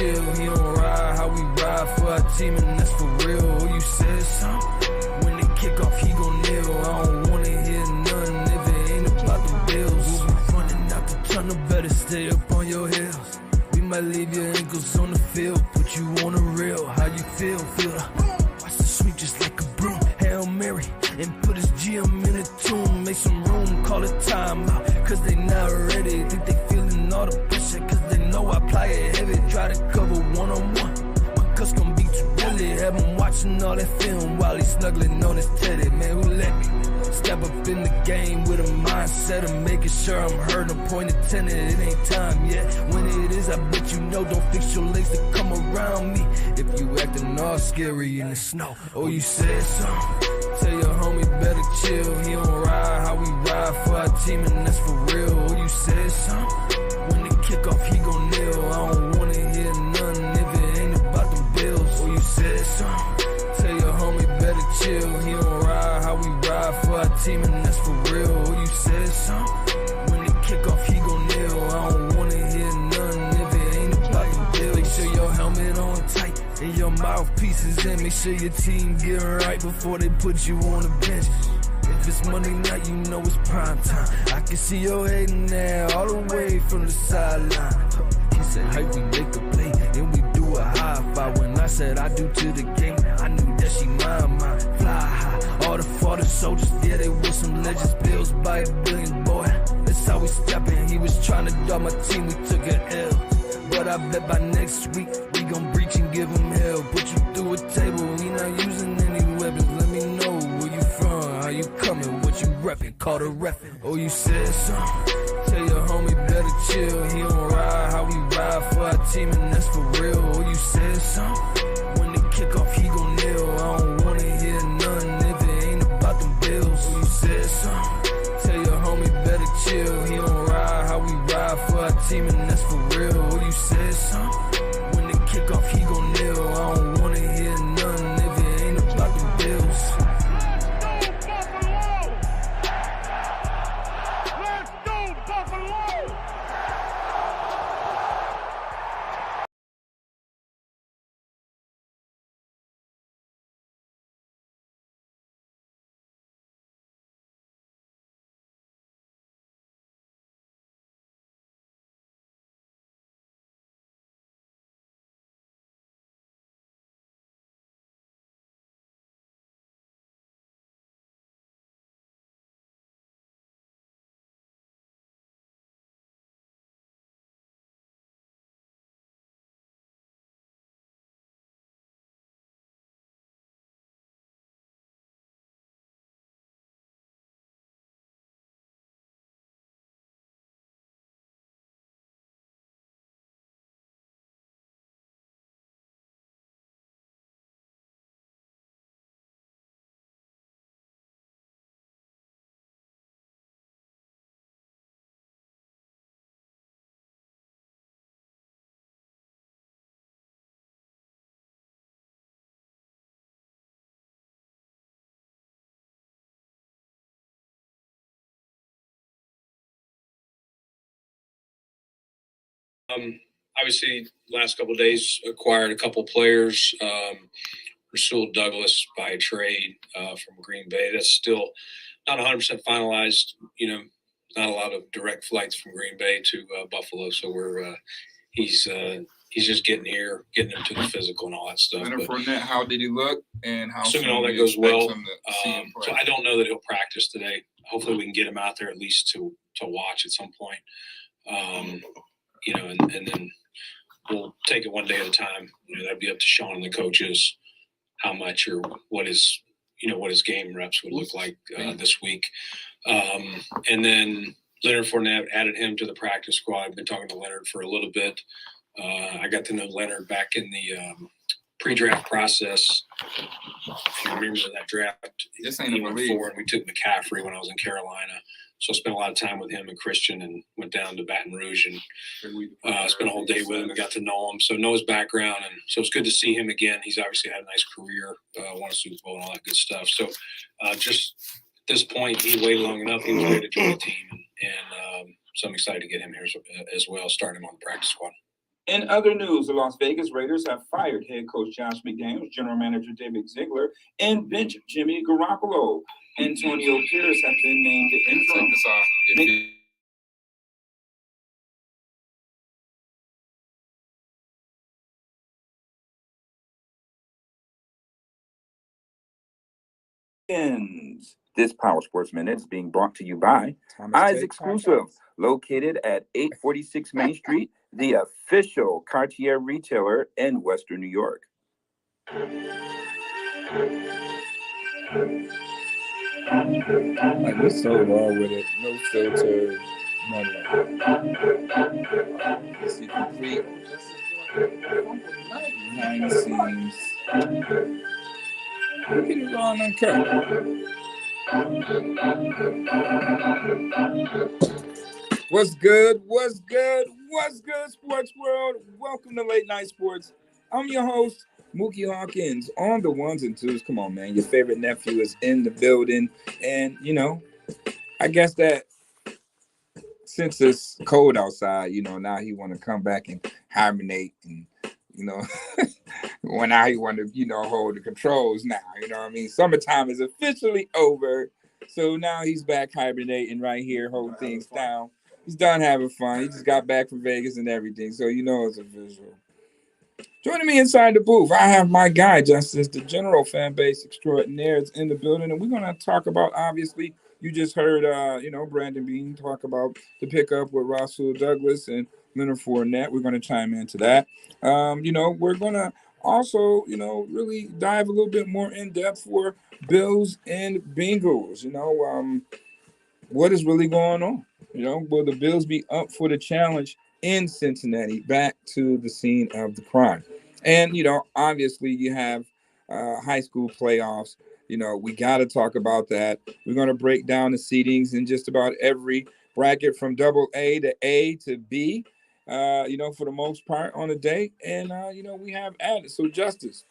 chill. He don't ride how we ride for our team, and that's for real. Oh, you said something? When they kick off, he gon' kneel. I don't wanna hear nothing if it ain't about the bills. We'll be running out the tunnel, better stay up on your heels. We might leave your ankles on the field, put you on the rail. How you feel? Feel the watch the sweep just like a broom. Hail Mary, and put his GM in a tomb. Make some room, call it timeout, cause they not ready. Think they feeling all the pressure, cause they know I apply it heavy. Try to cover one-on-one, my cuss gon' be too deadly. Have him watching all that film while he snuggling on his teddy. Man, who let me step up in the game with a mindset of making sure I'm heard, no point intended. It ain't time yet. When it is, I bet you know. Don't fix your legs to come around me if you acting all scary in the snow. Oh, you said something? Tell your homie better chill. He don't ride how we ride for our team, and that's for real. Oh, you said something? When they kick off, he gon' kneel. I don't wanna hear nothing if it ain't about them bills. Oh, you said something? Tell your homie better chill. He don't ride how we ride for our team, and that's for real. Oh, you said something? When they kick off, he gon' kneel. I don't wanna hear nothing if it ain't about them bills. Make sure your helmet on tight and your mouthpiece is in. Make sure your team get right before they put you on the bench. If it's Monday night, you know it's prime time. I can see your head now, all the way from the sideline. He said, hey, we make a play, and we do a high five. When I said I do to the game, I knew that she mine. Fly high, all the fallen soldiers, yeah, they were some legends. Bills by a billion, boy, that's how we steppin'. He was trying to dog my team, we took an L. But I bet by next week, we gon' breach and give him hell. Put you through a table, we not using any weapons. Let me know where you from, how you coming, what you reppin', call the reffin'. Oh, you said something? Tell your homie better chill. He don't ride how we ride for our team, and that's for real. Oh, you said something? When they kick off, he gon' kneel. I don't wanna hear nothing if it ain't about them bills. Oh, you said something? Tell your homie better chill. He don't ride how we ride for our team, and that's for real. Oh, you said something? When they kick off, he gon' kneel. I don't wanna hear nothing if it ain't about them bills. Obviously, last couple of days acquired a couple players. Rasul Douglas by trade from Green Bay. That's still not 100% finalized. You know, not a lot of direct flights from Green Bay to Buffalo. So he's just getting here, getting into the physical and all that stuff. Leonard Fournette, how did he look? And how assuming all that goes well. So I don't know that he'll practice today. Hopefully we can get him out there at least to watch at some point. You know, and then we'll take it one day at a time. You know, that'd be up to Sean and the coaches how much or what his game reps would look like this week. And then Leonard Fournette, added him to the practice squad. I've been talking to Leonard for a little bit. I got to know Leonard back in the pre-draft process. If you remember that draft, he went forward, and we took McCaffrey when I was in Carolina. So I spent a lot of time with him and Christian, and went down to Baton Rouge and spent a whole day with him and got to know him. So know his background, and so it's good to see him again. He's obviously had a nice career, won a Super Bowl and all that good stuff. So just at this point, he waited long enough. He was ready to join the team, and so I'm excited to get him here as well, starting him on the practice squad. In other news, the Las Vegas Raiders have fired head coach Josh McDaniels, general manager David Ziegler, and bench Jimmy Garoppolo. Antonio Pierce has been named the interim. This Power Sports Minute is being brought to you by Eyes Exclusive, located at 846 Main Street, the official Cartier retailer in Western New York. Like, we're so raw with it. No filter, nothing. This is complete. Behind the scenes. Look at it raw and uncut. What's good? What's good? What's good, sports world? Welcome to Late Night Sports. I'm your host, Muki Hawkins, on the ones and twos. Come on, man. Your favorite nephew is in the building. And, you know, I guess that since it's cold outside, you know, now he want to come back and hibernate and, you know, when now he want to, you know, hold the controls now. You know what I mean? Summertime is officially over. So now he's back hibernating right here, holding things down. He's done having fun. He just got back from Vegas and everything. So, you know, it's a visual. Joining me inside the booth, I have my guy, Justice, the general fan base extraordinaire, is in the building. And we're going to talk about, obviously, you just heard, you know, Brandon Bean talk about the pickup with Rasul Douglas and Leonard Fournette. We're going to chime into that. You know, we're going to also, you know, really dive a little bit more in depth for Bills and Bengals. You know, what is really going on? You know, will the Bills be up for the challenge in Cincinnati, back to the scene of the crime? And, you know, obviously you have high school playoffs. You know, we got to talk about that. We're going to break down the seedings in just about every bracket from double A to B, you know, for the most part on the day. And, you know, we have added. So, Justice,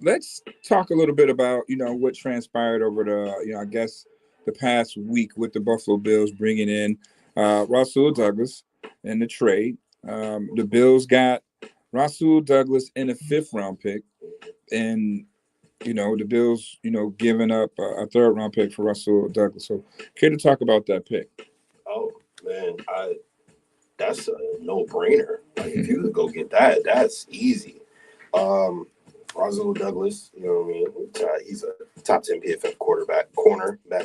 let's talk a little bit about, you know, what transpired over the, you know, I guess the past week with the Buffalo Bills bringing in Rasul Douglas in the trade. The Bills got Rasul Douglas in a 5th-round pick, and, you know, the Bills, you know, giving up a 3rd-round pick for Rasul Douglas. So, care to talk about that pick? Oh man, that's a no-brainer. Like, if you could go get that, that's easy. Rasul Douglas, you know what I mean? He's a top 10 PFF cornerback,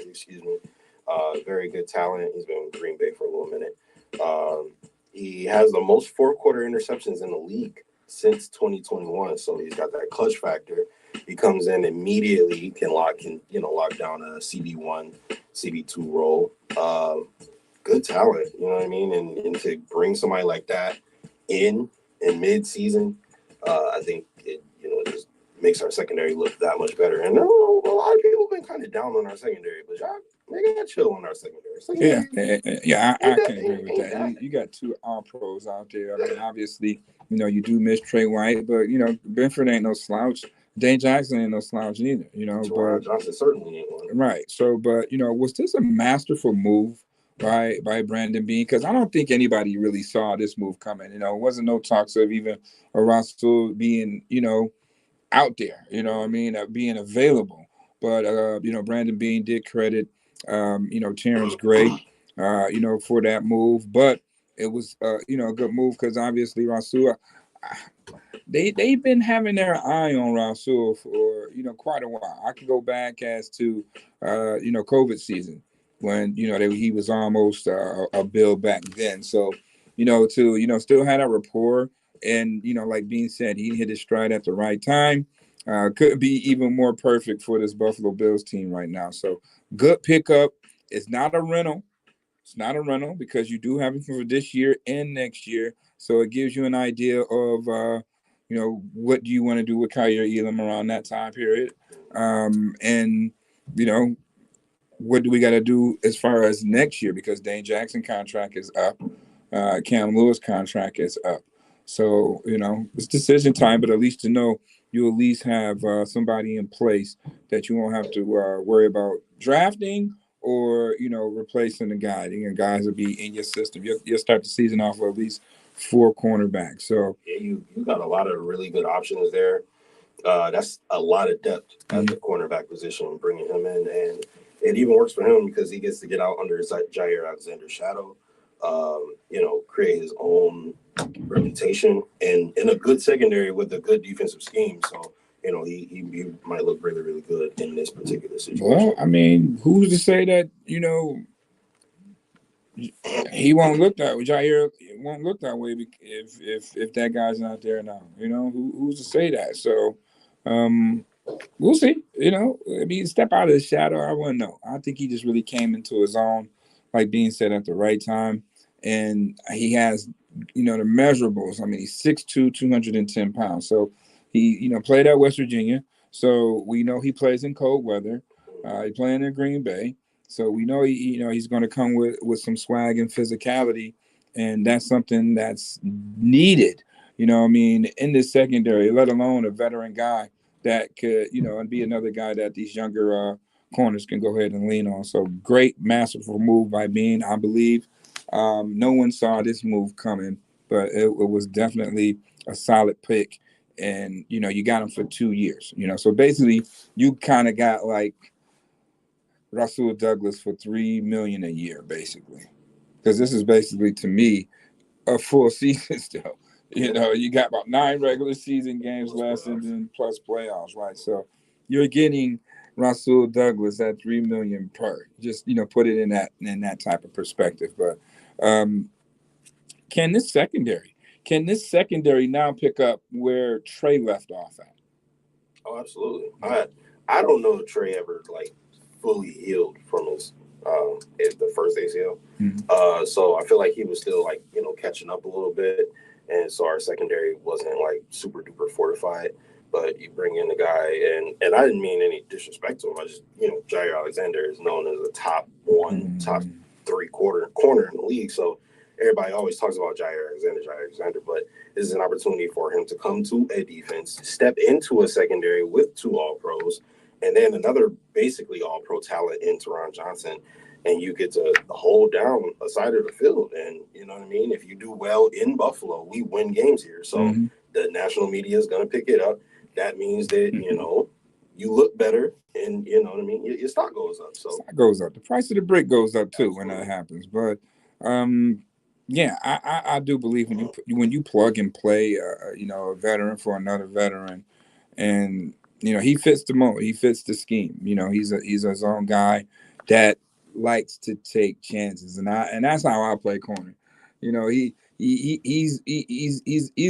excuse me. Very good talent. He's been with Green Bay for a little minute. He has the most 4-quarter interceptions in the league since 2021. So he's got that clutch factor. He comes in immediately. He can lock down a CB1, CB2 role. Good talent, you know what I mean? And to bring somebody like that in mid-season, I think it, you know, just makes our secondary look that much better. And a lot of people have been kind of down on our secondary, but y'all, they got chill on our secondary. I can agree with that. You got 2 all-pros out there. I mean, obviously, you know, you do miss Trey White, but, you know, Benford ain't no slouch. Dane Jackson ain't no slouch either, you know. But Johnson certainly ain't one. Right. So, but, you know, was this a masterful move by Brandon Bean? Because I don't think anybody really saw this move coming. You know, it wasn't no talks of even a Rasul being, you know, out there, you know what I mean, being available. But, you know, Brandon Bean did credit, you know, Terrence Gray, you know, for that move. But it was, you know, a good move because obviously Rasul, they've been having their eye on Rasul for, you know, quite a while. I can go back as to, you know, COVID season when, you know, he was almost a Bill back then. So, you know, to, you know, still had a rapport. And, you know, like Bean said, he hit his stride at the right time. Could be even more perfect for this Buffalo Bills team right now. So good pickup. It's not a rental. It's not a rental because you do have it for this year and next year. So it gives you an idea of, you know, what do you want to do with Kyer Elam around that time period. And, you know, what do we got to do as far as next year? Because Dane Jackson contract is up. Cam Lewis contract is up. So, you know, it's decision time, but at least to know you at least have somebody in place that you won't have to worry about drafting or, you know, replacing the guy. And guys will be in your system. You'll start the season off with at least for cornerback. So yeah, you got a lot of really good options there. That's a lot of depth at the cornerback position, bringing him in, and it even works for him because he gets to get out under Jair Alexander's shadow, create his own reputation, and in a good secondary with a good defensive scheme. So, he might look really, really good in this particular situation. Well, I mean, who's to say that, he won't look that way. Jair won't look that way if that guy's not there now. Who's to say that? So, we'll see. I mean, step out of the shadow. I wouldn't know. I think he just really came into his own, like being said, at the right time, and he has, the measurables. I mean, he's 6'2", 210 pounds. So he, played at West Virginia. So we know he plays in cold weather. He's playing in Green Bay. So we know he's going to come with some swag and physicality, and that's something that's needed. I mean, in this secondary, let alone a veteran guy that could, and be another guy that these younger corners can go ahead and lean on. So great, masterful move by Bean, I believe. No one saw this move coming, but it was definitely a solid pick. And, you got him for 2 years, so basically you kind of got like Rasul Douglas for $3 million a year, basically, because this is basically, to me, a full season still. You got about 9 regular season games left, and then plus playoffs, right? So you're getting Rasul Douglas at $3 million per. Just put it in that type of perspective. But can this secondary now pick up where Trey left off at? Oh, absolutely. I don't know if Trey ever fully healed from his the first ACL. Mm-hmm. So I feel like he was still catching up a little bit, and so our secondary wasn't super duper fortified. But you bring in the guy, and I didn't mean any disrespect to him. I just Jair Alexander is known as a top 3 corner in the league. So everybody always talks about Jair Alexander, but this is an opportunity for him to come to a defense, step into a secondary with 2 All-Pros, and then another basically All-Pro talent in Teron Johnson, and you get to hold down a side of the field. And you know what I mean? If you do well in Buffalo, we win games here. So the national media is going to pick it up. That means that, you look better, and you know what I mean? Your stock goes up. So stock goes up. The price of the brick goes up too. Absolutely. When that happens. But yeah, I do believe when you plug and play, a veteran for another veteran, and he fits the mold, he fits the scheme. He's his own guy that likes to take chances, and that's how I play corner. He's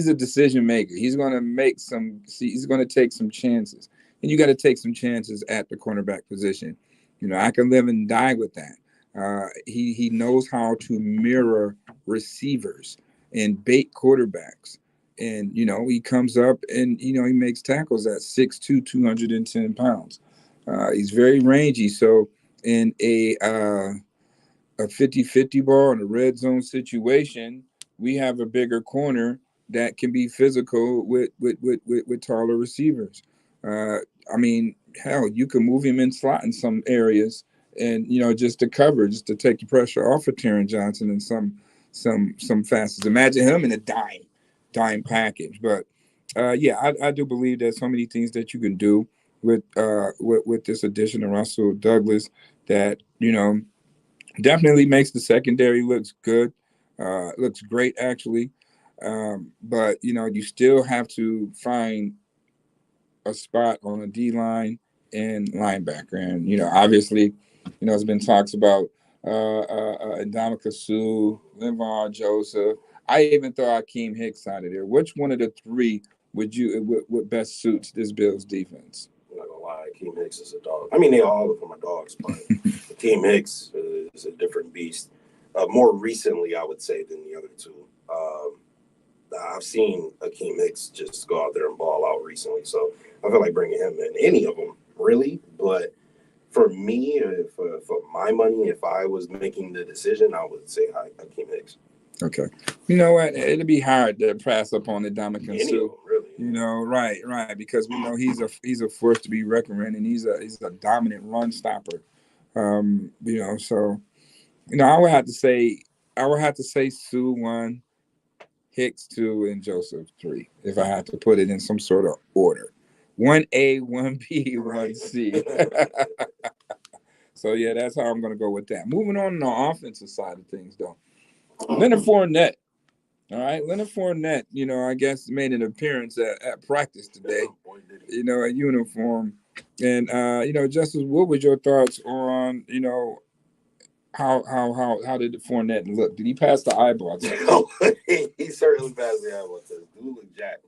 a decision maker. He's going to take some chances, and you got to take some chances at the cornerback position. I can live and die with that. He knows how to mirror receivers and bait quarterbacks. And, he comes up and, he makes tackles at 6'2", 210 pounds. He's very rangy. So in a 50-50 ball in a red zone situation, we have a bigger corner that can be physical with taller receivers. I mean, hell, you can move him in slot in some areas, and just to cover, just to take the pressure off of Teron Johnson in some facets. Imagine him in a dime package. But yeah, I do believe there's so many things that you can do with this addition of Rasul Douglas that definitely makes the secondary looks good, looks great actually. But you still have to find a spot on the D line and linebacker, and obviously, there's been talks about Ndamukong Suh, Linval Joseph. I even throw Akeem Hicks out of there. Which one of the 3 would best suits this Bills defense? I'm not gonna lie, Akeem Hicks is a dog. I mean, all of them are dogs, but Akeem Hicks is a different beast. More recently, I would say, than the other 2. I've seen Akeem Hicks just go out there and ball out recently, so I feel like bringing him in, any of them, really. But for me, for my money, if I was making the decision, I would say Akeem Hicks. Okay. You know what? It'd be hard to pass up on the Ndamukong Suh. Really. Right, because we know he's a force to be reckoned with, and he's a dominant run stopper. So I would have to say Suh 1, Hicks 2, and Joseph 3, if I had to put it in some sort of order. 1A, 1B, 1C. So, yeah, that's how I'm going to go with that. Moving on the offensive side of things, though. Leonard Fournette. All right, Leonard Fournette, I guess made an appearance at practice today, a uniform. And, Justice, what was your thoughts on, how did Fournette look? Did he pass the eyeball test? He certainly passed the eyeball test. Dude looked jacked.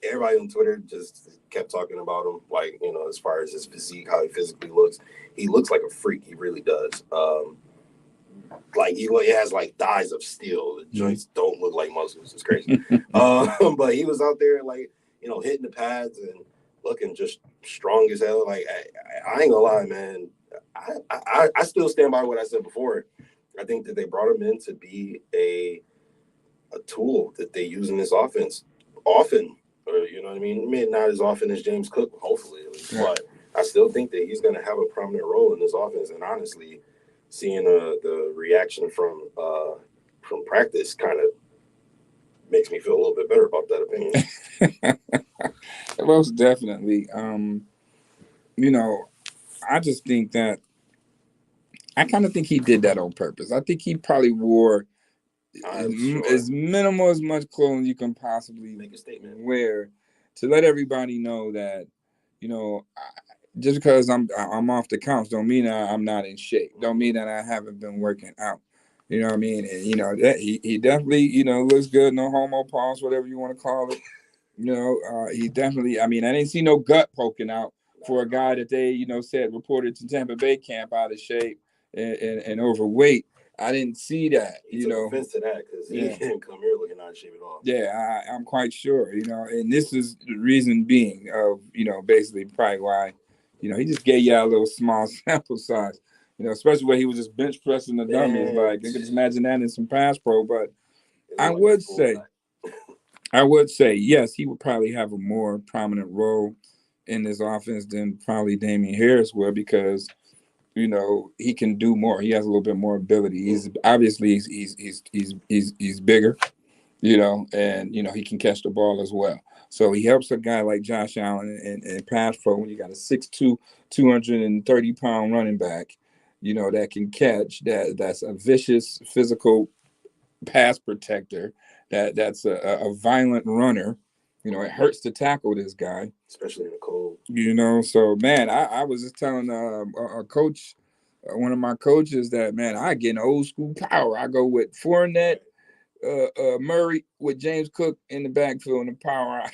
Everybody on Twitter just kept talking about him, like, as far as his physique, how he physically looks. He looks like a freak. He really does. Like he has like thighs of steel. The joints don't look like muscles. It's crazy. But he was out there like, hitting the pads and looking just strong as hell. Like I ain't gonna lie, man. I still stand by what I said before. I think that they brought him in to be a tool that they use in this offense often. Or, you know what I mean? Maybe not as often as James Cook, hopefully. But I still think that he's going to have a prominent role in this offense. And honestly, seeing the reaction from practice kind of makes me feel a little bit better about that opinion. Most definitely. I just think that I kind of think he did that on purpose. I think he probably wore as minimal as much clothing you can possibly make a statement wear to let everybody know that, just because I'm off the couch don't mean that I'm not in shape. Don't mean that I haven't been working out. You know what I mean? And, that he definitely, looks good. No homo pause, whatever you want to call it. He definitely, I didn't see no gut poking out for a guy that they, said reported to Tampa Bay camp out of shape and overweight. I didn't see that. He took offense to that because he didn't come here looking out of shape at all. Yeah, I'm quite sure. And this is the reason being of, basically probably why, he just gave y'all a little small sample size. Especially where he was just bench pressing the dummies. Like, you can just imagine that in some pass pro. But I would say, yes, he would probably have a more prominent role in this offense than probably Damian Harris would because, he can do more. He has a little bit more ability. He's obviously he's bigger, and he can catch the ball as well. So he helps a guy like Josh Allen and pass pro when you got a 6'2", 230-pound running back, that can catch, that's a vicious physical pass protector, that's a violent runner. It hurts to tackle this guy, especially in the cold. So man, I was just telling a coach, one of my coaches, that man, I get an old school power. I go with Fournette, Murray with James Cook in the backfield in the power eye.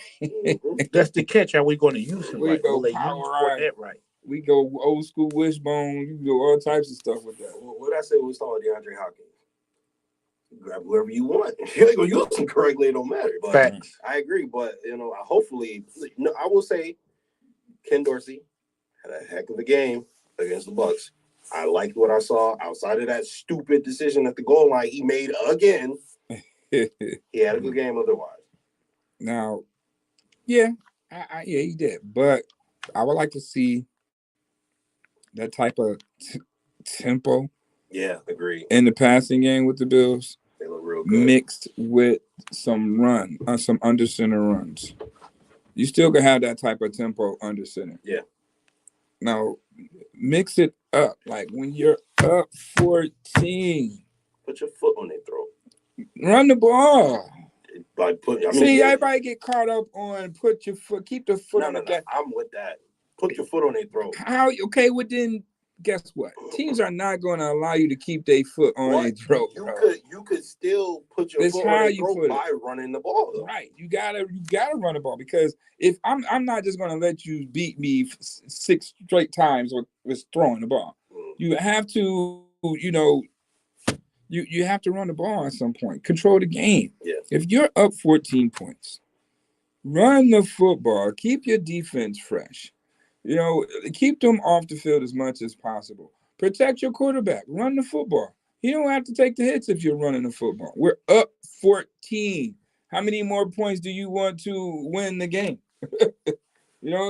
That's the catch. How we going to use him? We right? go Will power eye. Right. We go old school wishbone. You can do all types of stuff with that. What I say when we saw DeAndre Hopkins? Grab whoever you want. You're going to use them correctly. It don't matter. But Facts. I agree. But, hopefully, I will say Ken Dorsey had a heck of a game against the Bucs. I liked what I saw outside of that stupid decision at the goal line he made again. He had a good game otherwise. Now, yeah, he did. But I would like to see that type of tempo. Yeah, agree. In the passing game with the Bills. They look real good. Mixed with some some under center runs. You still can have that type of tempo under center. Yeah. Now, mix it up. Like when you're up 14. Put your foot on their throat. Run the ball. See, everybody get caught up on keep the foot on the gas. I'm with that. Put your foot on their throat. Okay, well then, guess what? Teams are not going to allow you to keep their foot on their throat. You could still put your foot on their throat by running the ball, though. Right. You gotta run the ball, because if I'm not just going to let you beat me 6 straight times with throwing the ball. You have to, you have to run the ball at some point. Control the game. Yeah. If you're up 14 points, run the football. Keep your defense fresh. Keep them off the field as much as possible. Protect your quarterback. Run the football. You don't have to take the hits if you're running the football. We're up 14. How many more points do you want to win the game?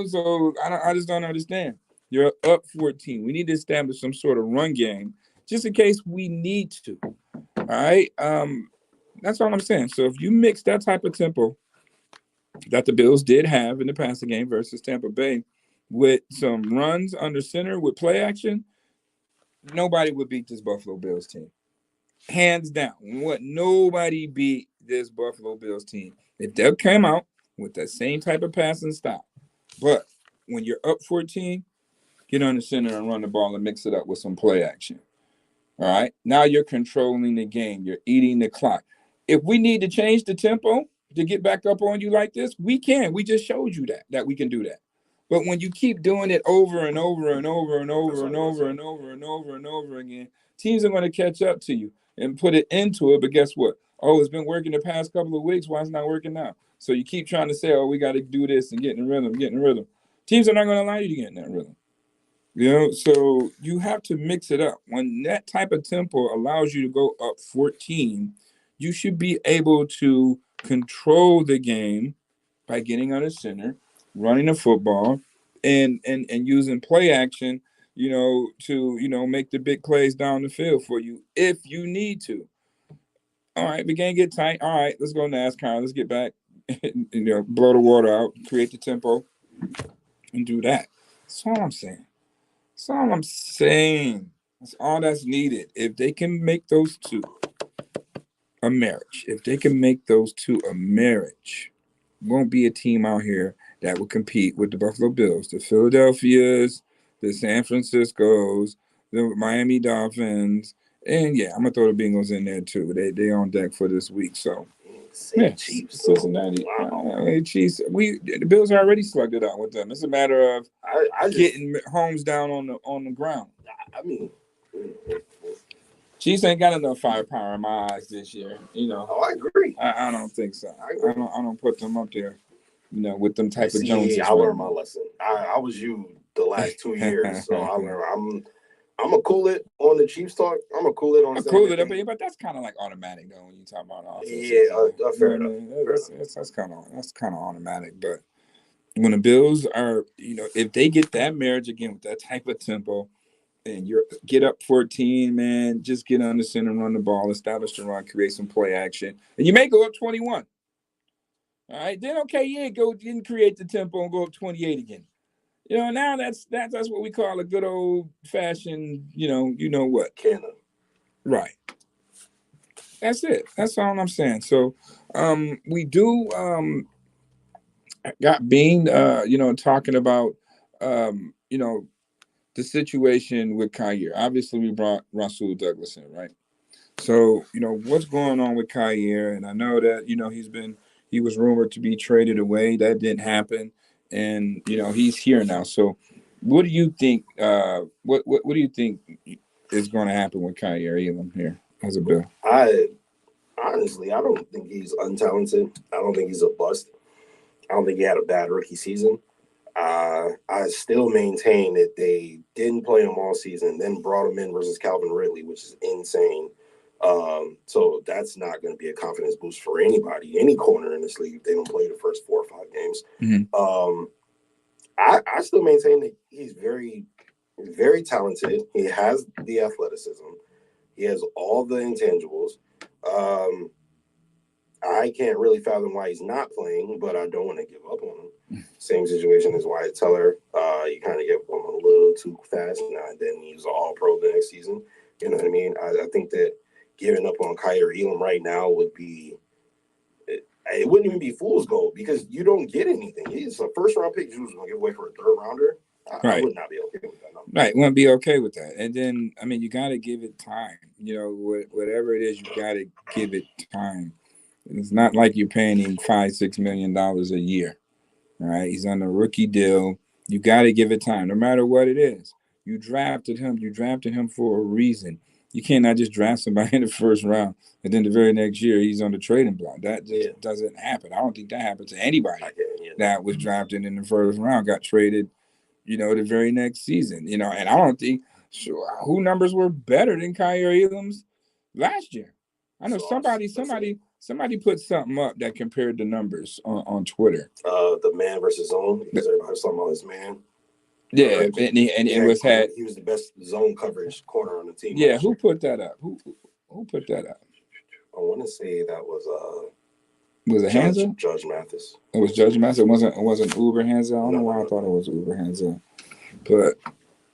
So I just don't understand. You're up 14. We need to establish some sort of run game just in case we need to. All right. That's all I'm saying. So if you mix that type of tempo that the Bills did have in the passing game versus Tampa Bay with some runs under center with play action, nobody would beat this Buffalo Bills team. Hands down. Nobody beat this Buffalo Bills team. If they came out with that same type of passing style. But when you're up 14, get under center and run the ball and mix it up with some play action. All right. Now you're controlling the game. You're eating the clock. If we need to change the tempo to get back up on you like this, we can. We just showed you that we can do that. But when you keep doing it over and over and over and over and over and over and over and over again, teams are going to catch up to you and put it into it. But guess what? Oh, it's been working the past couple of weeks. Why is it not working now? So you keep trying to say, oh, we got to do this and get in rhythm. Teams are not going to allow you to get in that rhythm. So you have to mix it up. When that type of tempo allows you to go up 14, you should be able to control the game by getting under center, running the football, and using play action, to make the big plays down the field for you if you need to. All right, the game get tight. All right, let's go NASCAR. Let's get back, blow the water out, create the tempo, and do that. That's all I'm saying. That's all I'm saying. That's all that's needed. If they can make those two a marriage, won't be a team out here that will compete with the Buffalo Bills, the Philadelphias, the San Franciscos, the Miami Dolphins, and yeah, I'm gonna throw the Bengals in there too. They on deck for this week. So yeah, Chiefs, Cincinnati, Chiefs. The Bills already slugged it out with them. It's a matter of getting Holmes down on the ground. I mean, Chiefs ain't got enough firepower in my eyes this year. Oh, I agree. I don't think so. I don't put them up there. With them type of Joneses. I learned my lesson. I was you the last 2 years, so I learned. I'm gonna cool it on the Chiefs talk. I'm gonna cool it on. But that's kind of like automatic though when you talk about offense. Yeah, fair enough. That's kind of automatic. But when the Bills are, if they get that marriage again with that type of tempo, and you get up 14, man, just get on the center, run the ball, establish the run, create some play action, and you may go up 21. All right, then go and create the tempo and go up 28 again. Now that's what we call a good old fashioned, what? Cannon. Right. That's it. That's all I'm saying. So we do got Bean talking about the situation with Kyer. Obviously we brought Rasul Douglas in, right? So, what's going on with Kyer? And I know that, he was rumored to be traded away. That didn't happen. And, he's here now. So what do you think, what do you think is going to happen with Kyer Elam here as a Bill? Honestly, I don't think he's untalented. I don't think he's a bust. I don't think he had a bad rookie season. I still maintain that they didn't play him all season, then brought him in versus Calvin Ridley, which is insane. So that's not going to be a confidence boost for anybody, any corner in this league if they don't play the first 4 or 5 games. Mm-hmm. I still maintain that he's very, very talented. He has the athleticism. He has all the intangibles. I can't really fathom why he's not playing, but I don't want to give up on him. Same situation as Wyatt Teller. You kind of give up on him a little too fast. Now and then he's all pro the next season. You know what I mean? I think that giving up on Kyer Elam right now would be it wouldn't even be fool's gold because you don't get anything. He's a first round pick you was going to give away for a 3rd rounder. I would not be okay with that number. Right, wouldn't be okay with that. And then, you got to give it time. Whatever it is, you got to give it time. It's not like you're paying him $5-6 million a year. All right, he's on a rookie deal. You got to give it time, no matter what it is. You drafted him. You drafted him for a reason. You cannot just draft somebody in the first round and then the very next year he's on the trading block. That just doesn't happen. I don't think that happened to anybody that was drafted in the first round, got traded, the very next season. And I don't think who numbers were better than Kyer Elam's last year. I know somebody put something up that compared the numbers on Twitter. The man versus zone, because everybody was talking about his man. Yeah, he was the best zone coverage corner on the team. Yeah, who put that up? Who put that up? On one want to say that was it Hansa? Judge Mathis. It was Judge Mathis. It wasn't Uber Hansa. I don't know why I thought it was Uber Hansa. But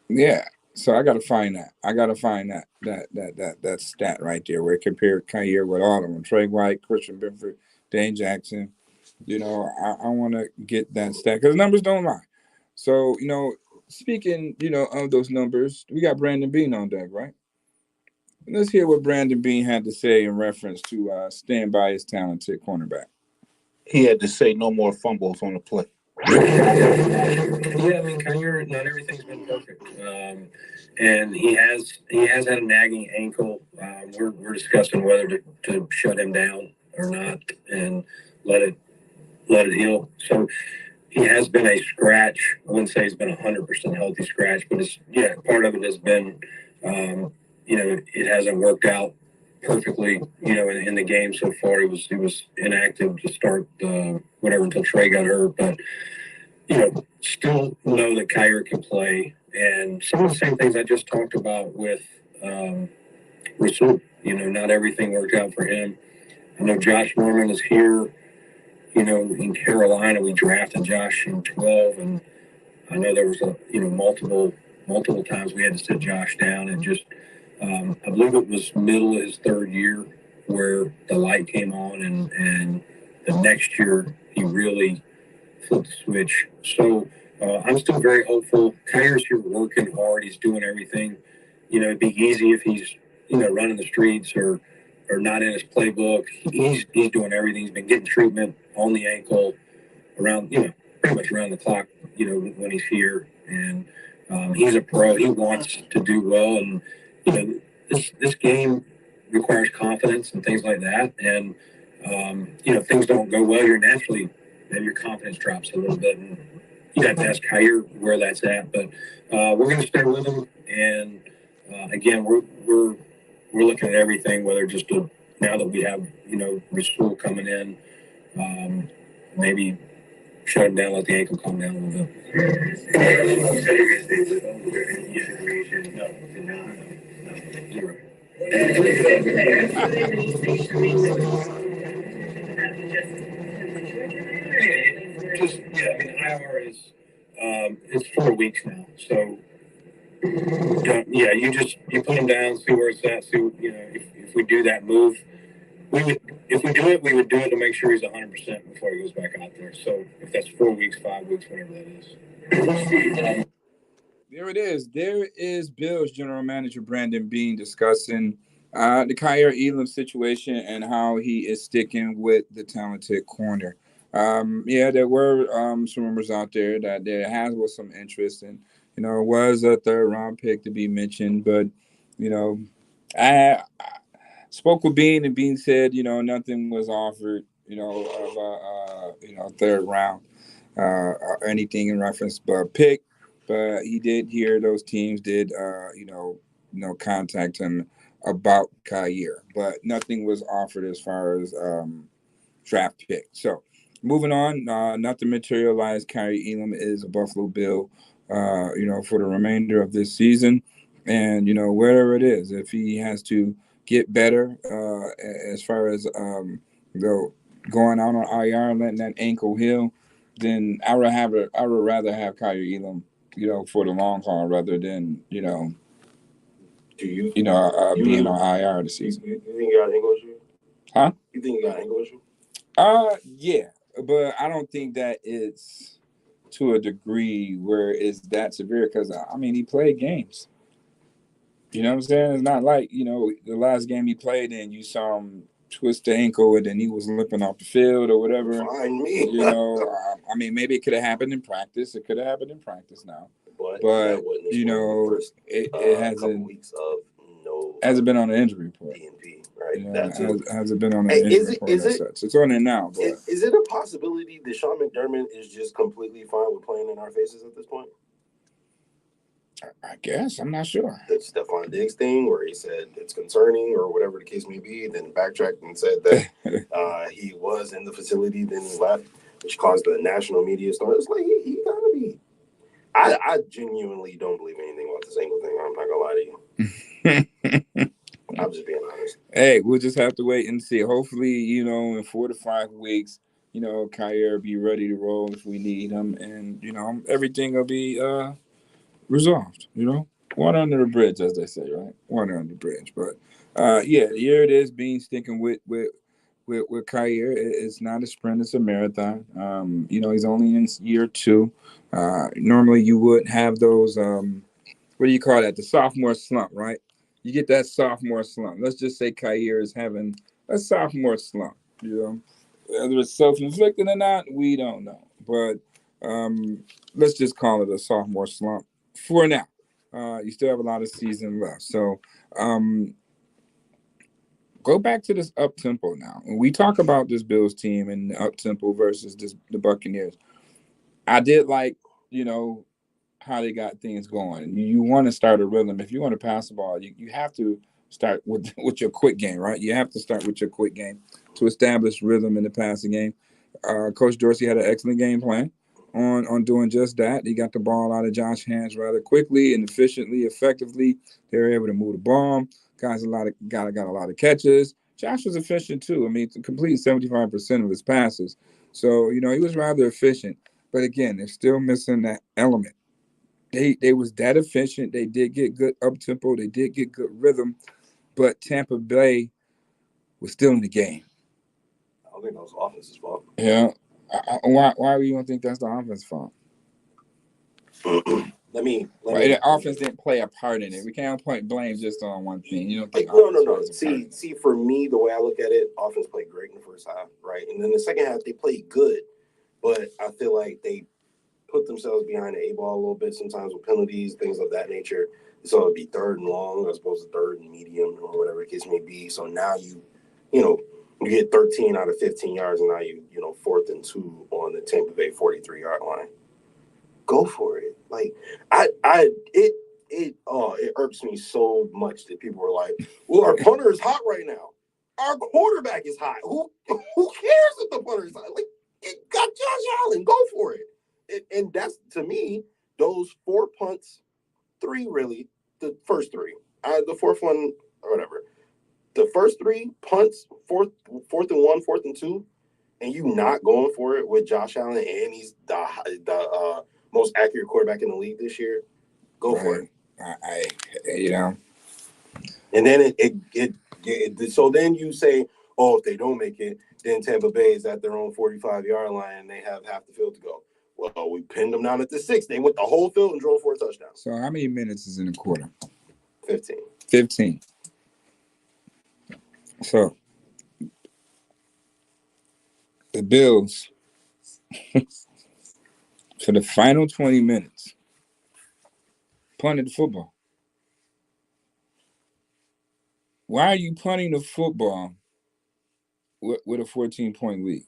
yeah, so I gotta find that. I gotta find that stat right there where it compared Kyer with all of them. Trey White, Christian Benford, Dane Jackson. You know, I want to get that stat because numbers don't lie. So, you know, speaking, you know, of those numbers, we got Brandon Bean on deck, right? Let's hear what Brandon Bean had to say in reference to stand by his talented cornerback. He had to say no more fumbles on the play. Yeah, I mean, Kyer, not everything's been perfect, and he has had a nagging ankle. We're discussing whether to shut him down or not and let it heal. So he has been a scratch. I wouldn't say he's been 100% healthy scratch, but part of it has been, you know, it hasn't worked out perfectly. You know, in the game so far, he was inactive to start whatever until Trey got hurt, but. You know, still know that Kyer can play, and some of the same things I just talked about with Rasul. You know, not everything worked out for him. I know Josh Norman is here. You know, in Carolina, we drafted Josh in 12, and I know there was multiple times we had to sit Josh down, and just I believe it was middle of his third year where the light came on, and the next year he really flip the switch. So I'm still very hopeful. Kyer's here working hard. He's doing everything. You know, it'd be easy if he's, you know, running the streets or not in his playbook. He's doing everything. He's been getting treatment on the ankle around, you know, pretty much around the clock, you know, when he's here. And he's a pro. He wants to do well. And, you know, this game requires confidence and things like that. And, you know, if things don't go well, then your confidence drops a little bit, and you have to ask Kyer where that's at. But we're going to stay with him, and again, we're looking at everything. Whether just now that we have, you know, Rasul coming in, maybe shut him down, let the ankle calm down a little bit. Just I mean, IR is it's 4 weeks now, so you put them down, see where it's at, see if we do that move, if we do it, we would do it to make sure he's 100% before he goes back out there. So if that's 4 weeks, 5 weeks, whatever that is. There it is. There is Bills General Manager Brandon Bean discussing the Kyer Elam situation and how he is sticking with the talented corner. There were some rumors out there that there was some interest, and you know, it was a third round pick to be mentioned, but you know, I spoke with Bean, and Bean said, you know, nothing was offered, you know, of third round or anything in reference but pick. But he did hear those teams did contact him about Kyer, but nothing was offered as far as draft pick. So moving on, nothing materialized. Kyer Elam is a Buffalo Bill, for the remainder of this season, and you know, wherever it is, if he has to get better as far as going out on IR and letting that ankle heal, then I would rather have Kyer Elam, you know, for the long haul rather than being on IR this season. You think you got an ankle issue? Huh? You think you got an ankle issue? Yeah, but I don't think that it's to a degree where it's that severe because I mean he played games. You know what I'm saying? It's not like, you know, the last game he played in, you saw him twist the ankle and then he was limping off the field or whatever. Fine me. You know, I mean, maybe it could have happened in practice. It could have happened in practice now. But you know, it hasn't. Weeks of hasn't been on the injury report. DNP, right? Yeah, hasn't been on the injury report as such. It's on there now. But is it a possibility that Sean McDermott is just completely fine with playing in our faces at this point? I guess. I'm not sure. The Stephon Diggs thing where he said it's concerning or whatever the case may be, then backtracked and said that he was in the facility, then he left, which caused the national media story. It's like, he gotta be. I genuinely don't believe anything about this ankle thing. I'm not gonna lie to you. I'm just being honest. Hey, we'll just have to wait and see. Hopefully, in 4 to 5 weeks, Kyer will be ready to roll if we need him, and everything will be resolved. Water under the bridge, as they say, right? Water under the bridge. But yeah, here it is. Being sticking with Kyer. It's not a sprint; it's a marathon. He's only in year 2. Normally, you would have those. What do you call that? The sophomore slump, right? You get that sophomore slump. Let's just say Kyer is having a sophomore slump. Whether it's self-inflicted or not, we don't know. But let's just call it a sophomore slump for now. You still have a lot of season left. So go back to this up-tempo now. When we talk about this Bills team and up-tempo versus the Buccaneers, I did like, how they got things going. You want to start a rhythm. If you want to pass the ball, you have to start with your quick game, right? You have to start with your quick game to establish rhythm in the passing game. Coach Dorsey had an excellent game plan on doing just that. He got the ball out of Josh's hands rather quickly and efficiently, effectively. They were able to move the ball. Guys got a lot of catches. Josh was efficient too. I mean, completing 75% of his passes. So, he was rather efficient. But again, they're still missing that element. They was that efficient. They did get good up tempo. They did get good rhythm, but Tampa Bay was still in the game. I don't think that was the offense's fault. Yeah. Why do you don't think that's the offense's fault? Let me. The offense didn't play a part in it. We can't point blame just on one thing. You don't think? No. See, for me, the way I look at it, offense played great in the first half, right, and then the second half they played good, but I feel like they put themselves behind the 8 ball a little bit sometimes with penalties, things of that nature. So it'd be 3rd and long as opposed to 3rd and medium or whatever the case may be. So now you get 13 out of 15 yards, and now you 4th and 2 on the Tampa Bay 43-yard line. Go for it. Like it irks me so much that people are like, well, our punter is hot right now. Our quarterback is hot. Who cares if the punter is hot? Like, it got Josh Allen. Go for it. And that's, to me, those 4 punts, 3 really, the first 3. The 4th one, or whatever. The first 3 punts, 4th and 1, 4th and 2, and you not going for it with Josh Allen, and he's the most accurate quarterback in the league this year. Go for it. And then so then you say, oh, if they don't make it, then Tampa Bay is at their own 45-yard line and they have half the field to go. Well, we pinned them down at the 6. They went the whole field and drove for a touchdown. So how many minutes is in a quarter? 15. 15. So the Bills, for the final 20 minutes, punted the football. Why are you punting the football with a 14-point lead?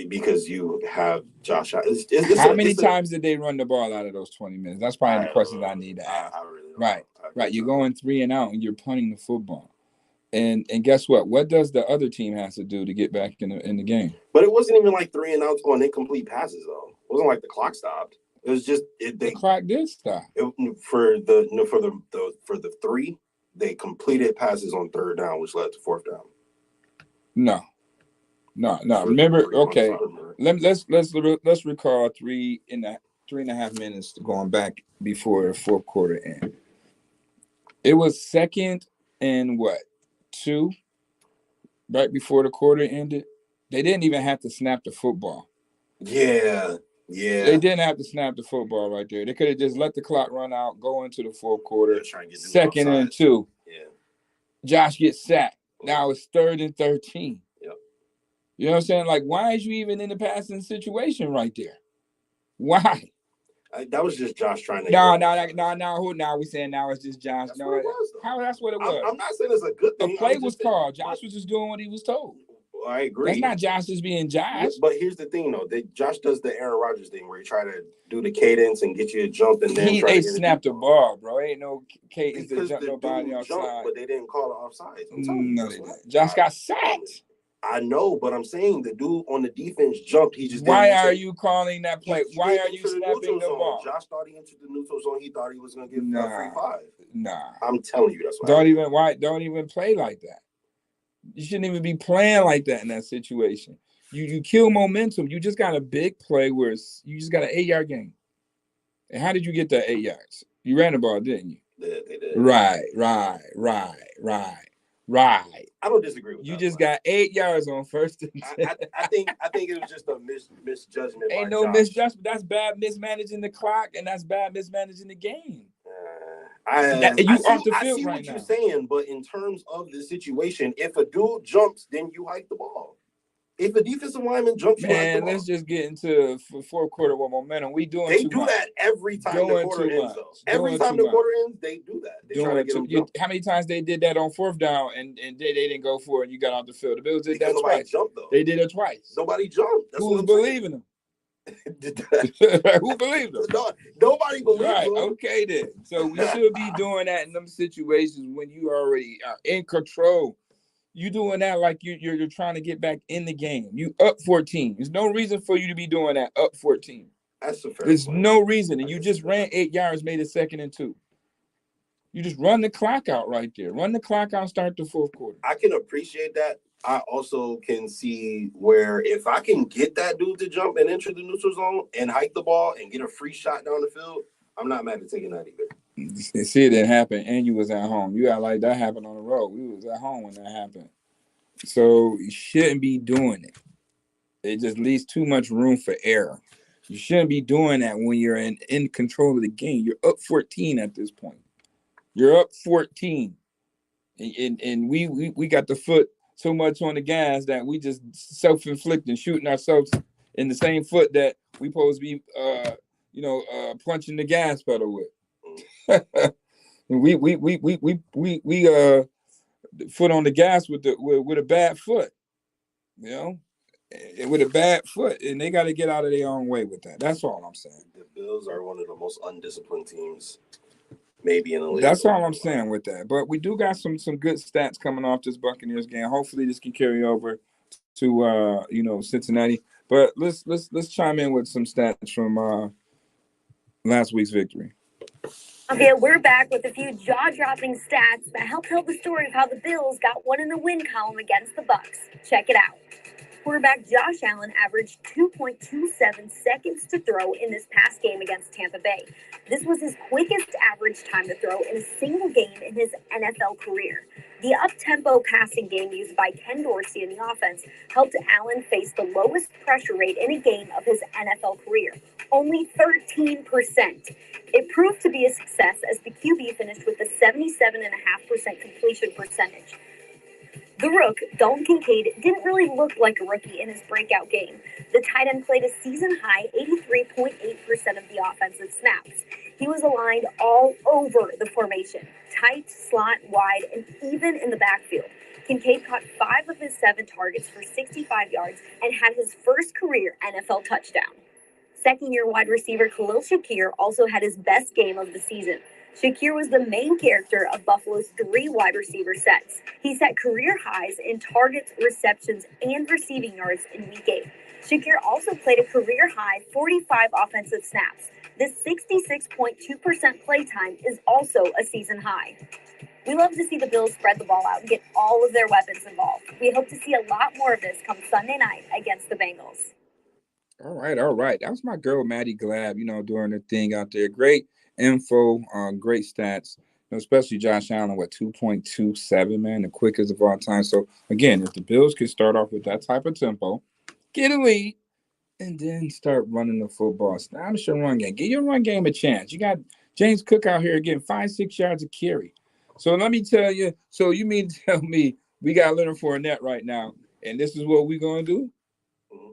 Because you have Josh Allen. How many times did they run the ball out of those 20 minutes? That's probably the questions I need to ask. I really don't right. know. Right. You're going 3 and out and you're punting the football. And guess what? What does the other team have to do to get back in the game? But it wasn't even like 3 and outs on incomplete passes, though. It wasn't like the clock stopped. It was just the clock did stop. For the 3, they completed passes on 3rd down, which led to 4th down. No. Remember, okay. Let's recall 3.5 minutes going back before the 4th quarter end. It was 2nd and 2, right before the quarter ended. They didn't even have to snap the football. Yeah. They didn't have to snap the football right there. They could have just let the clock run out, go into the 4th quarter. 2nd and 2. Yeah. Josh gets sacked. Now it's 3rd and 13. Yep. You know what I'm saying? Like, why is you even in the passing situation right there? Why? That was just Josh trying to. No. Who now? We saying now it's just Josh? That's what it was, how? That's what it was. I'm not saying it's a good thing. The play was called. Josh was just doing what he was told. I agree. That's not Josh just being Josh. But here's the thing, though. Josh does the Aaron Rodgers thing where he try to do the cadence and get you to jump, and then they snapped the ball, bro. Ain't no cadence to jump the nobody outside. Jumped, but they didn't call it offside. No, they didn't. Josh got sacked. I know, but I'm saying the dude on the defense jumped. He just Why are you calling that play? Why are you snapping the ball? Josh thought he entered the neutral zone. He thought he was going to get a free 5. Nah. I'm telling you, that's what Don't even play like that. You shouldn't even be playing like that in that situation. You kill momentum. You just got a big play where you just got an 8-yard gain. And how did you get that 8 yards? You ran the ball, didn't you? Yeah, they did. Right. I don't disagree with you that. You just got 8 yards on first and 10. I think it was just a misjudgment. Ain't no misjudgment. That's bad mismanaging the clock, and that's bad mismanaging the game. I see right what now. You're saying, but in terms of the situation, if a dude jumps, then you hike the ball. If a defensive lineman jumps, man, let's just get into fourth quarter with momentum. We doing they too do much. that every time the quarter ends. Every time the quarter ends, they do that. They try to get them jump. How many times they did that on fourth down and they didn't go for it and you got off the field? The Bills did that twice. Jumped, though. They did it twice. Nobody jumped. Who was believing them? Who believed them? Nobody believed them. Okay then. So we should be doing that in them situations when you already are in control. You doing that like you're trying to get back in the game. You up 14. There's no reason for you to be doing that up 14. That's a fair There's point. no reason. And you just ran 8 yards, made it 2nd and 2. You just run the clock out right there. Run the clock out, start the fourth quarter. I can appreciate that. I also can see where if I can get that dude to jump and enter the neutral zone and hike the ball and get a free shot down the field, I'm not mad at taking that either. See, it didn't happen, and you was at home. You got like that happened on the road. We was at home when that happened. So you shouldn't be doing it. It just leaves too much room for error. You shouldn't be doing that when you're in control of the game. You're up 14 at this point. You're up 14. And we got the foot so much on the gas that we just self-inflicting, shooting ourselves in the same foot that we supposed to be punching the gas pedal with. we foot on the gas with a bad foot, with a bad foot, and they got to get out of their own way with that. That's all I'm saying. The Bills are one of the most undisciplined teams, maybe in the league. That's all I'm saying with that. But we do got some good stats coming off this Buccaneers game. Hopefully, this can carry over to Cincinnati. But let's chime in with some stats from last week's victory. Okay, we're back with a few jaw-dropping stats that help tell the story of how the Bills got one in the win column against the Bucs. Check it out. Quarterback Josh Allen averaged 2.27 seconds to throw in this past game against Tampa Bay. This was his quickest average time to throw in a single game in his NFL career. The up-tempo passing game used by Ken Dorsey in the offense helped Allen face the lowest pressure rate in a game of his NFL career, only 13%. It proved to be a success as the QB finished with a 77.5% completion percentage. The Rook, Dalton Kincaid, didn't really look like a rookie in his breakout game. The tight end played a season-high 83.8% of the offensive snaps. He was aligned all over the formation, tight, slot, wide, and even in the backfield. Kincaid caught 5 of his 7 targets for 65 yards and had his first career NFL touchdown. Second-year wide receiver Khalil Shakir also had his best game of the season. Shakir was the main character of Buffalo's 3 wide receiver sets. He set career highs in targets, receptions, and receiving yards in Week 8. Shakir also played a career-high 45 offensive snaps. This 66.2% play time is also a season high. We love to see the Bills spread the ball out and get all of their weapons involved. We hope to see a lot more of this come Sunday night against the Bengals. All right. That was my girl, Maddie Glab, doing her thing out there. Great info, great stats, especially Josh Allen with 2.27, man, the quickest of all time. So, again, if the Bills could start off with that type of tempo, get a lead, and then start running the football. Establish your run game. Give your run game a chance. You got James Cook out here getting 5-6 yards a carry. So let me tell you, so you mean to tell me we got Leonard Fournette right now, and this is what we're going to do?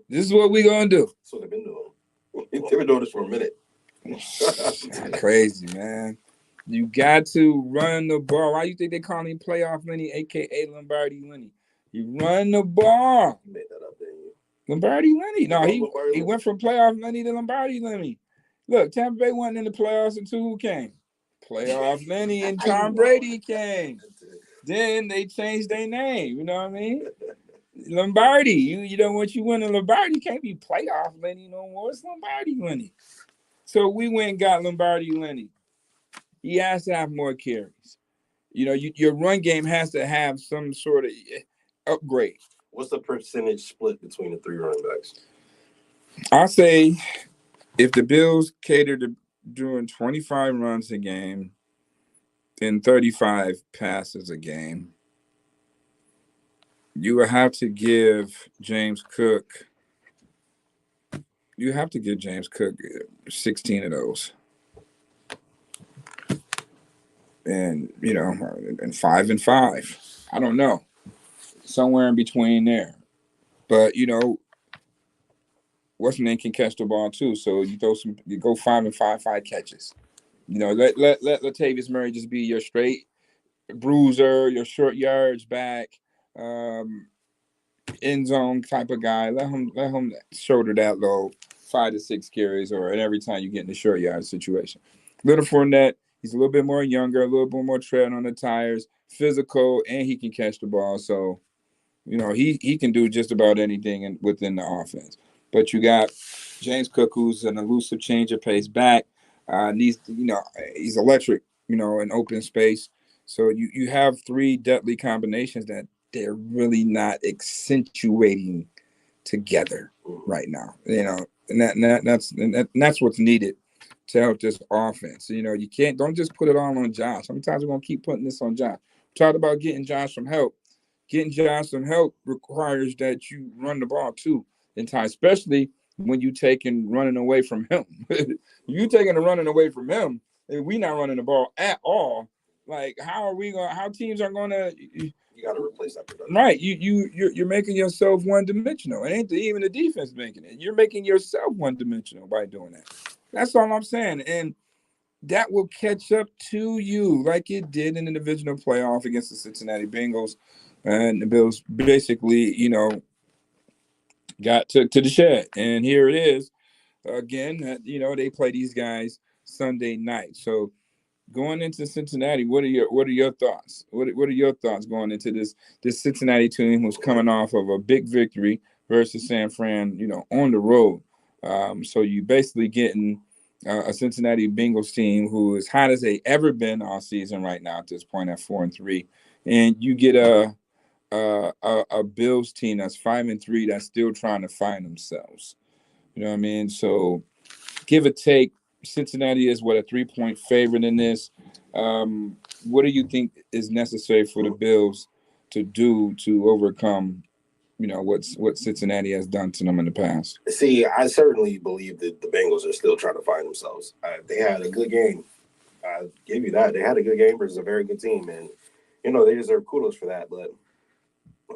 This is what we're going to do. That's what they've been doing. They've been doing this for a minute. Crazy, man. You got to run the ball. Why you think they call him Playoff Lenny, a.k.a. Lombardi Lenny? You run the ball. You made that up, didn't you? Lombardi Lenny. No, he went from Playoff Lenny to Lombardi Lenny. Look, Tampa Bay went in the playoffs until who came? Playoff Lenny and Tom Brady came. Then they changed their name. You know what I mean? Lombardi. You know, once you win a Lombardi, can't be playoff Lenny no more. It's Lombardi Lenny. So we went and got Lombardi Lenny. He has to have more carries. You know, your run game has to have some sort of upgrade. What's the percentage split between the 3 running backs? I'll say if the Bills cater to doing 25 runs a game and 35 passes a game, you will have to give James Cook. You have to give James Cook 16 of those. And, you know, and 5 and 5. I don't know. Somewhere in between there. But, you know, what's name can catch the ball too. So you go 5 and 5 catches. You know, let Latavius Murray just be your straight bruiser, your short yards back, end zone type of guy. Let him shoulder that load, 5 to 6 carries, or every time you get in the short yard situation. Little Fournette, he's a little bit more younger, a little bit more tread on the tires, physical, and he can catch the ball. So, you know, he can do just about anything within the offense. But you got James Cook, who's an elusive change of pace back. He's electric, you know, in open space. So you have 3 deadly combinations that they're really not accentuating together right now. You know, and that's what's needed to help this offense. You know, don't just put it all on Josh. Sometimes we're gonna keep putting this on Josh. Talk about getting Josh some help. Getting Josh some help requires that you run the ball too in time, especially when you taking running away from him. You taking the running away from him, and we not running the ball at all. Like, how teams are gonna? You got to replace that production. Right, you're making yourself one dimensional. It ain't even the defense making it. You're making yourself one dimensional by doing that. That's all I'm saying, and that will catch up to you like it did in the divisional playoff against the Cincinnati Bengals. And the Bills basically, you know, got to the shed. And here it is again. You know, they play these guys Sunday night. So going into Cincinnati, what are your thoughts? What are your thoughts going into this Cincinnati team who's coming off of a big victory versus San Fran, you know, on the road? So you basically getting a Cincinnati Bengals team who is hot as they ever been all season right now at this point at 4-3, and you get a Bills team that's 5-3 that's still trying to find themselves. You know what I mean? So give or take, Cincinnati is a 3-point favorite in this. What do you think is necessary for the Bills to do to overcome, you know, what Cincinnati has done to them in the past? See, I certainly believe that the Bengals are still trying to find themselves. They had a good game. I give you that. They had a good game versus a very good team, and you know they deserve kudos for that. But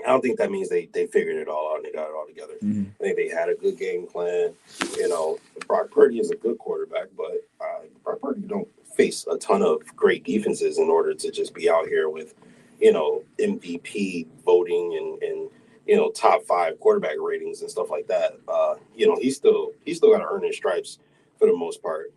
I don't think that means they figured it all out and they got it all together. Mm-hmm. I think they had a good game plan. You know, Brock Purdy is a good quarterback, but Brock Purdy don't face a ton of great defenses in order to just be out here with, you know, MVP voting and you know, top 5 quarterback ratings and stuff like that. You know, he's still got to earn his stripes for the most part.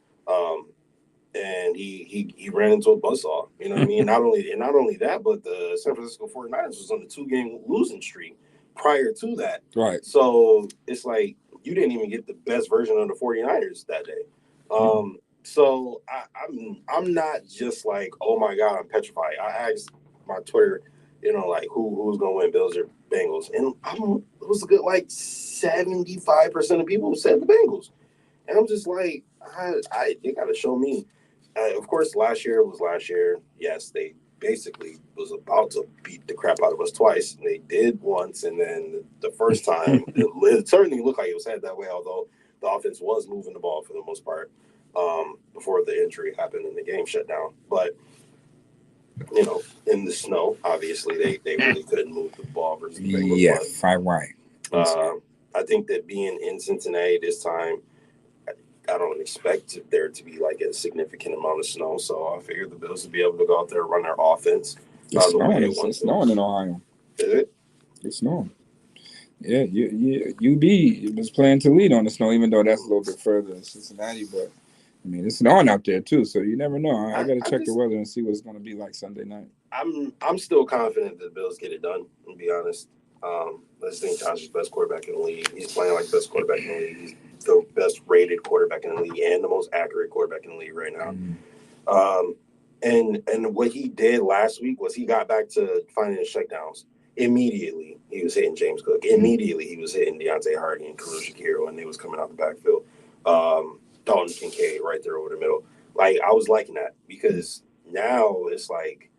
And he ran into a buzzsaw. You know what I mean? Not only that, but the San Francisco 49ers was on the 2-game losing streak prior to that. Right. So it's like you didn't even get the best version of the 49ers that day. So I'm not just like, oh my God, I'm petrified. I asked my Twitter, you know, like who's gonna win, Bills or Bengals, and it was a good like 75% of people who said the Bengals, and I'm just like, they gotta show me. Of course, last year was last year. Yes, they basically was about to beat the crap out of us twice. And they did once, and then the first time, it certainly looked like it was headed that way, although the offense was moving the ball for the most part before the injury happened and the game shut down. But, you know, in the snow, obviously, they really couldn't move the ball versus the Bengals. Yeah, 5 wide. I think that being in Cincinnati this time, I don't expect there to be like a significant amount of snow, so I figured the Bills would be able to go out there and run their offense. It's snowing in Ohio. Is it? It's snowing. Yeah, UB was playing to lead on the snow, even though that's a little bit further than Cincinnati. But I mean, it's snowing out there too, so you never know. I got to check the weather and see what it's going to be like Sunday night. I'm still confident that the Bills get it done. To be honest, Let's think Josh is the best quarterback in the league. He's playing like the best quarterback in the league. He's the best rated quarterback in the league and the most accurate quarterback in the league right now. And what he did last week was he got back to finding his checkdowns. Immediately, he was hitting James Cook. Immediately, he was hitting Deontay Hardy and Khalil Shakir when they was coming out the backfield. Dalton Kincaid right there over the middle. Like, I was liking that because now it's like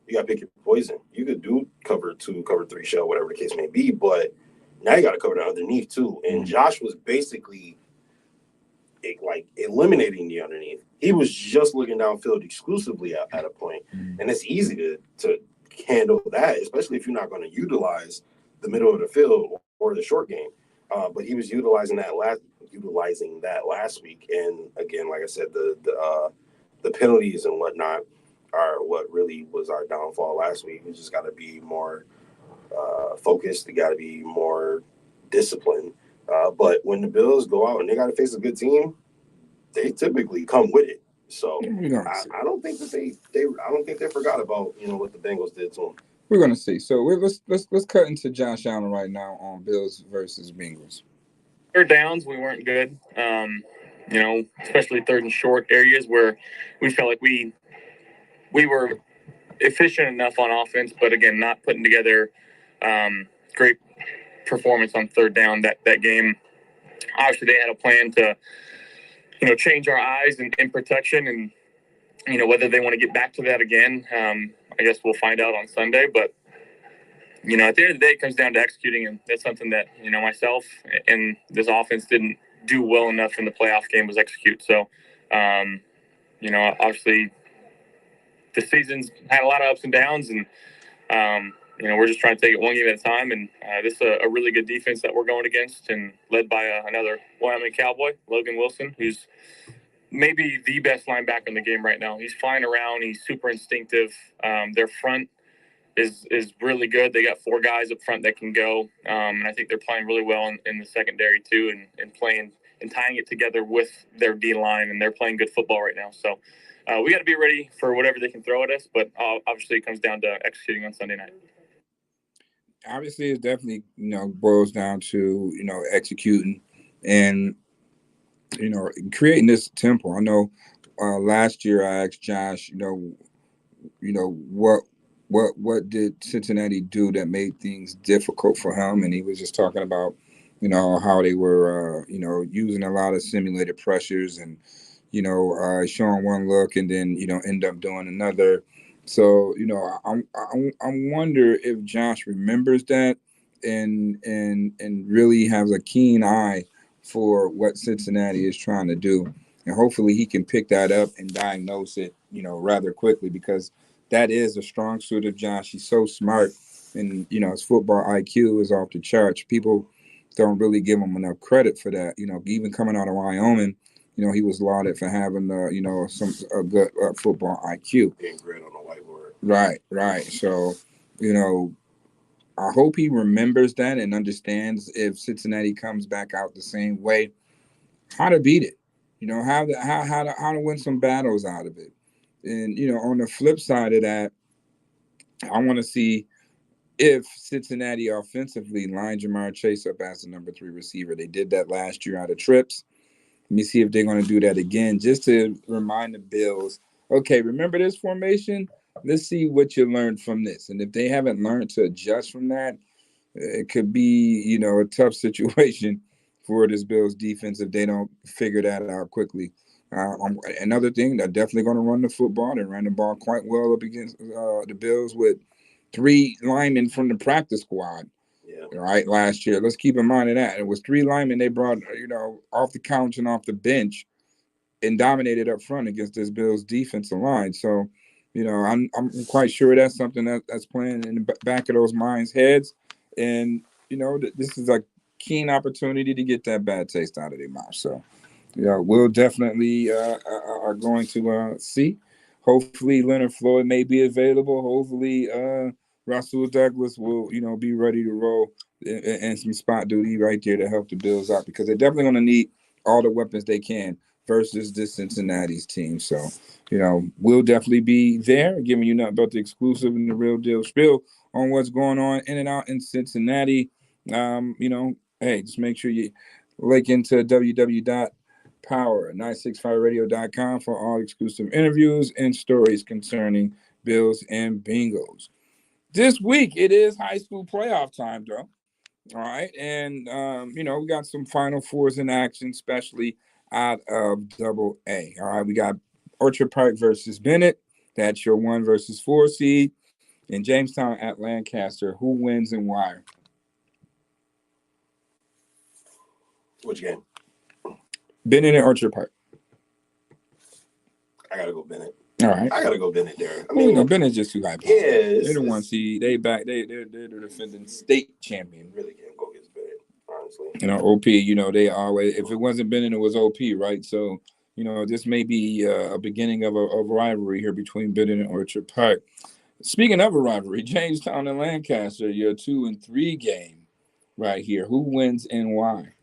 you got to pick your poison. You could do cover 2, cover 3 shell, whatever the case may be, but now you got to cover the underneath too. And Josh was basically like eliminating the underneath. He was just looking downfield exclusively at a point. And it's easy to handle that, especially if you're not going to utilize the middle of the field or the short game. But he was utilizing that last week. And again, like I said, the penalties and whatnot are what really was our downfall last week. We just got to be more focused. We got to be more disciplined. But when the Bills go out and they got to face a good team, they typically come with it. So I don't think that they forgot about what the Bengals did to them. We're gonna see. So let's cut into Josh Allen right now on Bills versus Bengals. Third downs, we weren't good. Especially third and short areas where we felt like we were efficient enough on offense, but again, not putting together great performance on third down that game. Obviously, they had a plan to, change our eyes in protection, and whether they want to get back to that again, I guess we'll find out on Sunday. But at the end of the day, it comes down to executing, and that's something that myself and this offense didn't do well enough in the playoff game was execute. So, obviously, the season's had a lot of ups and downs, and we're just trying to take it one game at a time. And this is a really good defense that we're going against, and led by another Wyoming Cowboy, Logan Wilson, who's maybe the best linebacker in the game right now. He's flying around. He's super instinctive. Their front is really good. They got 4 guys up front that can go. And I think they're playing really well in the secondary too, and playing and tying it together with their D-line, and they're playing good football right now. So we got to be ready for whatever they can throw at us, but obviously it comes down to executing on Sunday night. Obviously, it definitely, boils down to, executing and, creating this tempo. I know last year I asked Josh, what did Cincinnati do that made things difficult for him? And he was just talking about, how they were, using a lot of simulated pressures and, showing one look and then, end up doing another. So, I wonder if Josh remembers that and really has a keen eye for what Cincinnati is trying to do. And hopefully he can pick that up and diagnose it, rather quickly, because that is a strong suit of Josh. He's so smart, and, his football IQ is off the charts. People don't really give him enough credit for that. Even coming out of Wyoming, he was lauded for having, a good football IQ. Being great on the whiteboard. Right. So, I hope he remembers that and understands if Cincinnati comes back out the same way, how to beat it. How to win some battles out of it. And, on the flip side of that, I want to see if Cincinnati offensively line Jamar Chase up as the number 3 receiver. They did that last year out of trips. Let me see if they're going to do that again, just to remind the Bills, okay, remember this formation? Let's see what you learned from this. And if they haven't learned to adjust from that, it could be, a tough situation for this Bills defense if they don't figure that out quickly. Another thing, they're definitely going to run the football. They ran the ball quite well up against the Bills with 3 linemen from the practice squad. Right, last year. Let's keep in mind of that. It was 3 linemen they brought, off the couch and off the bench and dominated up front against this Bills defensive line. So, I'm quite sure that's something that's playing in the back of those minds' heads. And, this is a keen opportunity to get that bad taste out of their mouth. So, we'll definitely are going to see. Hopefully, Leonard Floyd may be available. Hopefully, Russell Douglas will, be ready to roll and some spot duty right there to help the Bills out, because they're definitely going to need all the weapons they can versus this Cincinnati's team. So, we'll definitely be there, giving you nothing but the exclusive and the real deal spill on what's going on in and out in Cincinnati. Hey, just make sure you link into www.power965radio.com for all exclusive interviews and stories concerning Bills and Bengals. This week, it is high school playoff time, though. All right. And, we got some Final Fours in action, especially out of Double A. All right. We got Orchard Park versus Bennett. That's your 1 versus 4 seed. In Jamestown at Lancaster. Who wins and why? Which game? Bennett and Orchard Park. I gotta go Bennett. All right. I gotta go Bennett there. I mean, Bennett's just too high. Yeah, they're the 1 seed. They're the defending state champion. Really can't go against Bennett, honestly. OP. They always. If it wasn't Bennett, it was OP, right? So this may be a beginning of a rivalry here between Bennett and Orchard Park. Speaking of a rivalry, Jamestown and Lancaster, your 2 and 3 game, right here. Who wins and why?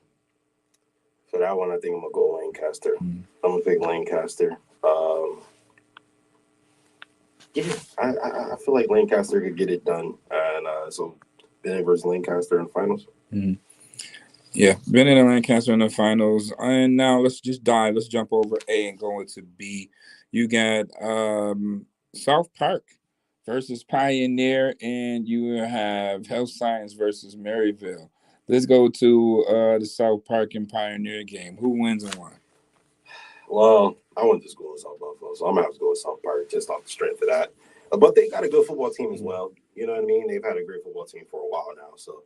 For that one, I think I'm gonna go Lancaster. I'm gonna pick Lancaster. I feel like Lancaster could get it done, and so Bennett versus Lancaster in the finals. Mm-hmm. Yeah, Bennett and Lancaster in the finals. And now let's just dive. Let's jump over A and go into B. You got South Park versus Pioneer, and you have Health Science versus Maryville. Let's go to the South Park and Pioneer game. Who wins and why? Well, I went to school in South Buffalo, so I'm gonna have to go with South Park just off the strength of that. But they got a good football team as well. You know what I mean? They've had a great football team for a while now, so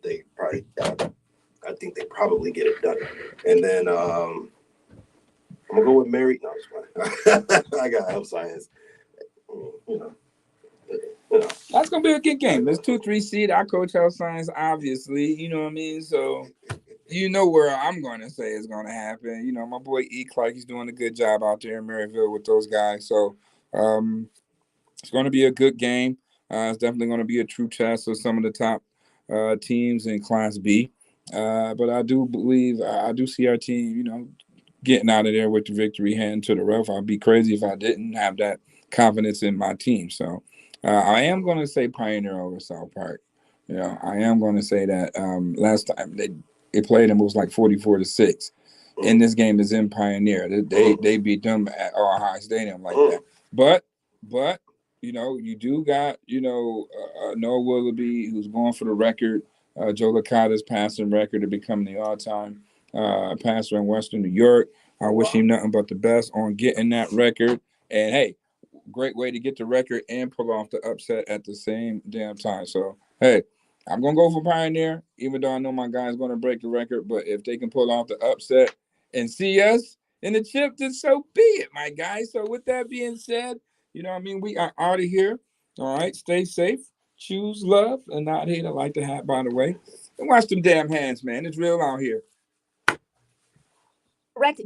they probably. I think they probably get it done. And then I'm gonna go with Mary. No, I got Health Science. That's gonna be a good game. There's 2-3 seed. I coach Health Science, obviously. You know what I mean? So where I'm going to say is going to happen. My boy E. Clark, he's doing a good job out there in Maryville with those guys. So it's going to be a good game. It's definitely going to be a true test of some of the top teams in Class B. But I do believe I do see our team, getting out of there with the victory, heading to the ref. I'd be crazy if I didn't have that confidence in my team. So I am going to say Pioneer over South Park. I am going to say that last time they played them, it was like 44-6. And this game is in Pioneer. They beat them at Ohio Stadium like that. But you do got Noah Willoughby, who's going for the record. Joe Licata's passing record to become the all-time passer in Western New York. I wish him nothing but the best on getting that record. And hey, great way to get the record and pull off the upset at the same damn time. So hey, I'm gonna go for Pioneer, even though I know my guy's gonna break the record. But if they can pull off the upset and see us in the chip, then so be it, my guy. So with that being said, we are out of here. All right, stay safe. Choose love and not hate. I like the hat, by the way. And watch them damn hands, man. It's real out here. Correct.